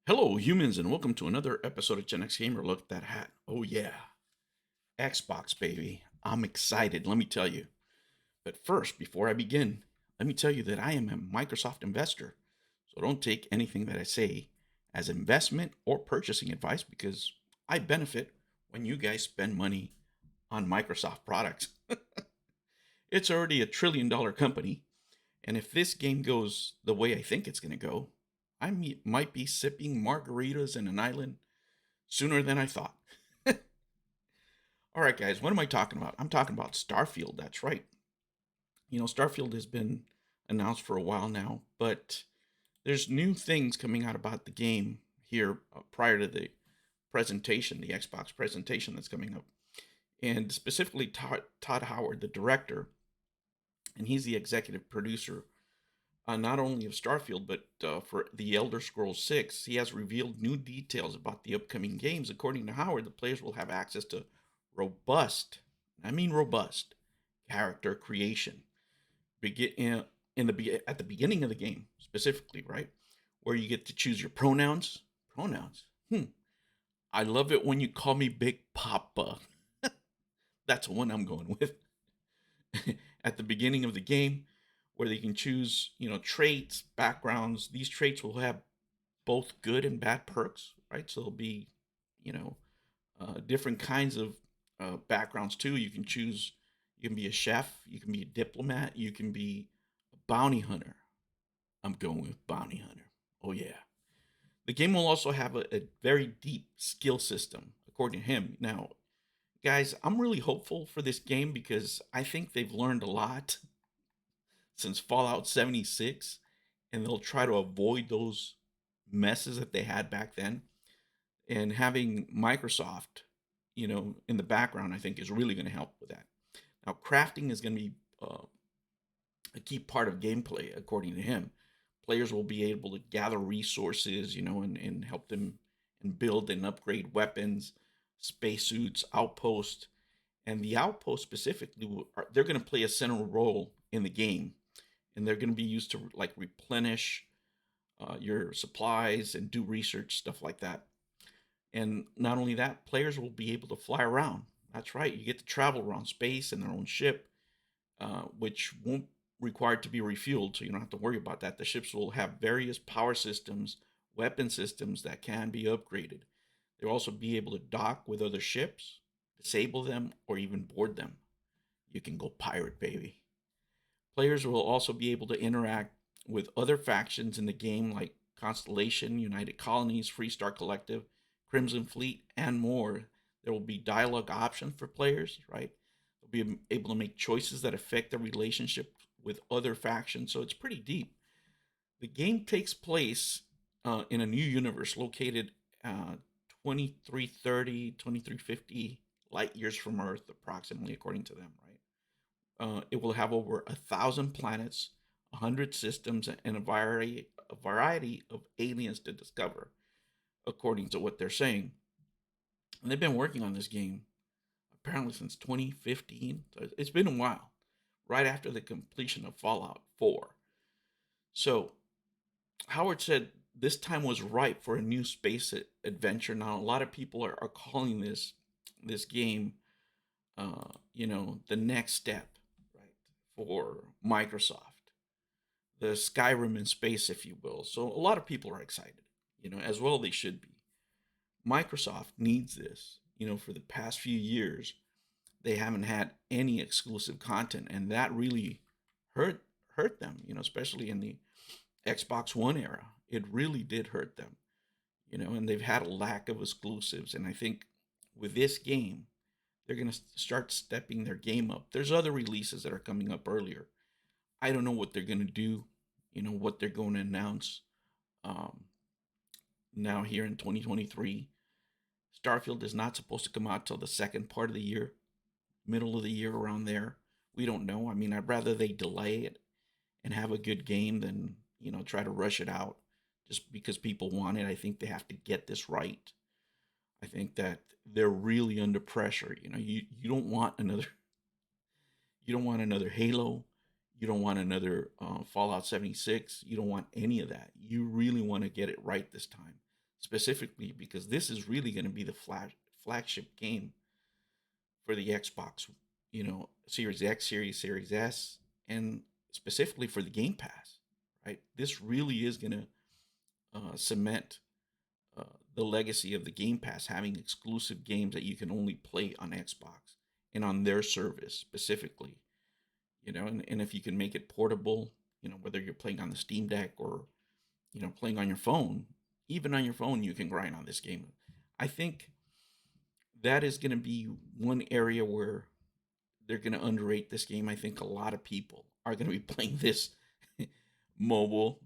Hello, humans, and welcome to another episode of Gen X Gamer. Look at that hat. Oh, yeah. Xbox, baby. I'm excited, let me tell you. But first, before I begin, let me tell you that I am a Microsoft investor. So don't take anything that I say as investment or purchasing advice because I benefit when you guys spend money on Microsoft products. It's already a $1 trillion company. And if this game goes the way I think it's going to go, might be sipping margaritas in an island sooner than I thought. All right, guys, what am I talking about? I'm talking about Starfield. That's right. Starfield has been announced for a while now, but there's new things coming out about the game here prior to the presentation, the Xbox presentation that's coming up. And specifically, Todd Howard, the director, and he's the executive producer not only of Starfield, but for The Elder Scrolls 6, he has revealed new details about the upcoming games. According to Howard, the players will have access to robust, I mean robust, character creation. Begin at the beginning of the game, specifically, right? Where you get to choose your pronouns. Pronouns. I love it when you call me Big Papa. That's the one I'm going with. At the beginning of the game, where they can choose, traits, backgrounds. These traits will have both good and bad perks, right? So there'll be, you know, different kinds of backgrounds too. You can choose. You can be a chef. You can be a diplomat. You can be a bounty hunter. I'm going with bounty hunter. Oh yeah. The game will also have a very deep skill system, according to him. Now, guys, I'm really hopeful for this game because I think they've learned a lot since Fallout 76, and they'll try to avoid those messes that they had back then. And having Microsoft, in the background, I think is really going to help with that. Now, crafting is going to be a key part of gameplay, according to him. Players will be able to gather resources, and help them and build and upgrade weapons, spacesuits, outposts, and the outposts specifically they're going to play a central role in the game, and they're going to be used to like replenish your supplies and do research stuff like that. And not only that, players will be able to fly around. That's right, you get to travel around space in their own ship, which won't require to be refueled, so you don't have to worry about that. The ships will have various power systems, weapon systems that can be upgraded. They'll also be able to dock with other ships, disable them, or even board them. You can go pirate, baby. Players will also be able to interact with other factions in the game like Constellation, United Colonies, Freestar Collective, Crimson Fleet, and more. There will be dialogue options for players, right? They'll be able to make choices that affect their relationship with other factions. So it's pretty deep. The game takes place in a new universe located 2330, 2350 light years from Earth, approximately, according to them, right? It will have over 1,000 planets, 100 systems, and a variety of aliens to discover, according to what they're saying. And they've been working on this game apparently since 2015. So it's been a while, right after the completion of Fallout 4. So Howard said this time was ripe for a new space adventure. Now, a lot of people are calling this game, the next step, right, for Microsoft, the Skyrim in space, if you will. So a lot of people are excited, as well they should be. Microsoft needs this. For the past few years, they haven't had any exclusive content, and that really hurt hurt them. Especially in the Xbox One era, it really did hurt them. And they've had a lack of exclusives, and I think with this game, they're going to start stepping their game up. There's other releases that are coming up earlier. I don't know what they're going to do, what they're going to announce um, now here in 2023. Starfield is not supposed to come out till the second part of the year, middle of the year, around there. We don't know. I mean, I'd rather they delay it and have a good game than, try to rush it out just because people want it. I think they have to get this right. I think that they're really under pressure. You don't want another Halo. You don't want another Fallout 76. You don't want any of that. You really want to get it right this time. specifically because this is really going to be the flagship game for the Xbox, Series X, Series S, and specifically for the Game Pass, right? This really is going to cement uh, the legacy of the Game Pass, having exclusive games that you can only play on Xbox and on their service specifically, and if you can make it portable, whether you're playing on the Steam Deck or, playing on your phone, even on your phone, you can grind on this game. I think that is going to be one area where they're going to underrate this game. I think a lot of people are going to be playing this mobile,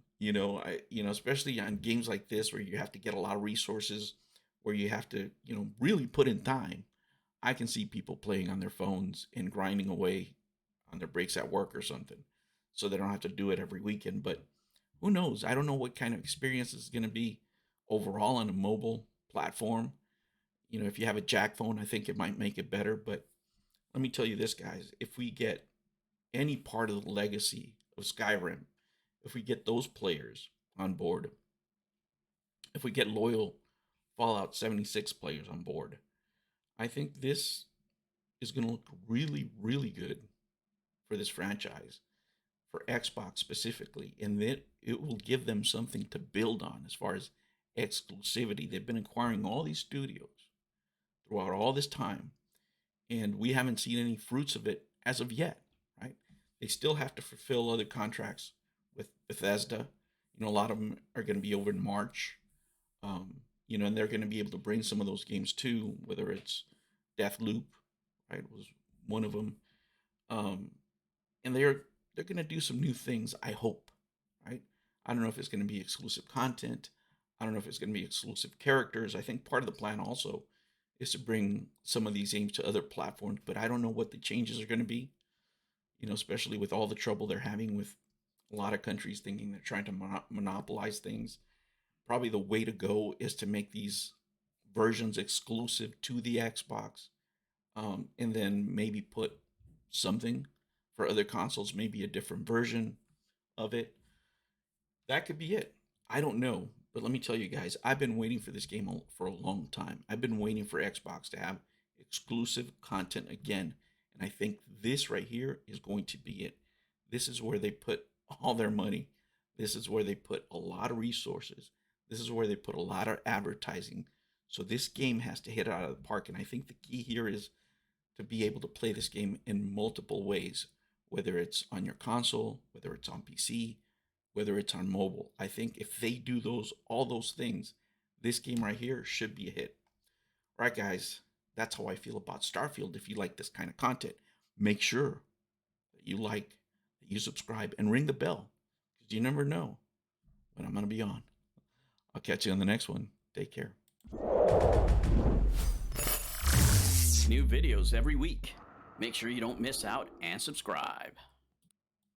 especially on games like this where you have to get a lot of resources, where you have to, really put in time. I can see people playing on their phones and grinding away on their breaks at work or something, so they don't have to do it every weekend. But who knows? I don't know what kind of experience it's going to be overall on a mobile platform. If you have a jack phone, I think it might make it better. But let me tell you this, guys: if we get any part of the legacy of Skyrim, if we get those players on board, if we get loyal Fallout 76 players on board, I think this is going to look really, really good for this franchise, for Xbox specifically, and that it will give them something to build on as far as exclusivity. They've been acquiring all these studios throughout all this time, and we haven't seen any fruits of it as of yet, right? They still have to fulfill other contracts with Bethesda. A lot of them are going to be over in March, and they're going to be able to bring some of those games too, whether it's Deathloop, right, was one of them, and they're going to do some new things. I hope, right? I don't know if it's going to be exclusive content. I don't know if it's going to be exclusive characters. I think part of the plan also is to bring some of these games to other platforms, but I don't know what the changes are going to be. Especially with all the trouble they're having with a lot of countries thinking they're trying to monopolize things. Probably the way to go is to make these versions exclusive to the Xbox, and then maybe put something for other consoles, maybe a different version of it. That could be it. I don't know. But let me tell you guys, I've been waiting for this game for a long time. I've been waiting for Xbox to have exclusive content again. And I think this right here is going to be it. This is where they put all their money. This is where they put a lot of resources. This is where they put a lot of advertising. So this game has to hit it out of the park. And I think the key here is to be able to play this game in multiple ways, whether it's on your console, whether it's on PC, whether it's on mobile. I think if they do all those things, this game right here should be a hit. Right, guys, that's how I feel about Starfield. If you like this kind of content, make sure that you like, that you subscribe, and ring the bell, because you never know when I'm going to be on. I'll catch you on the next one. Take care. New videos every week. Make sure you don't miss out and subscribe.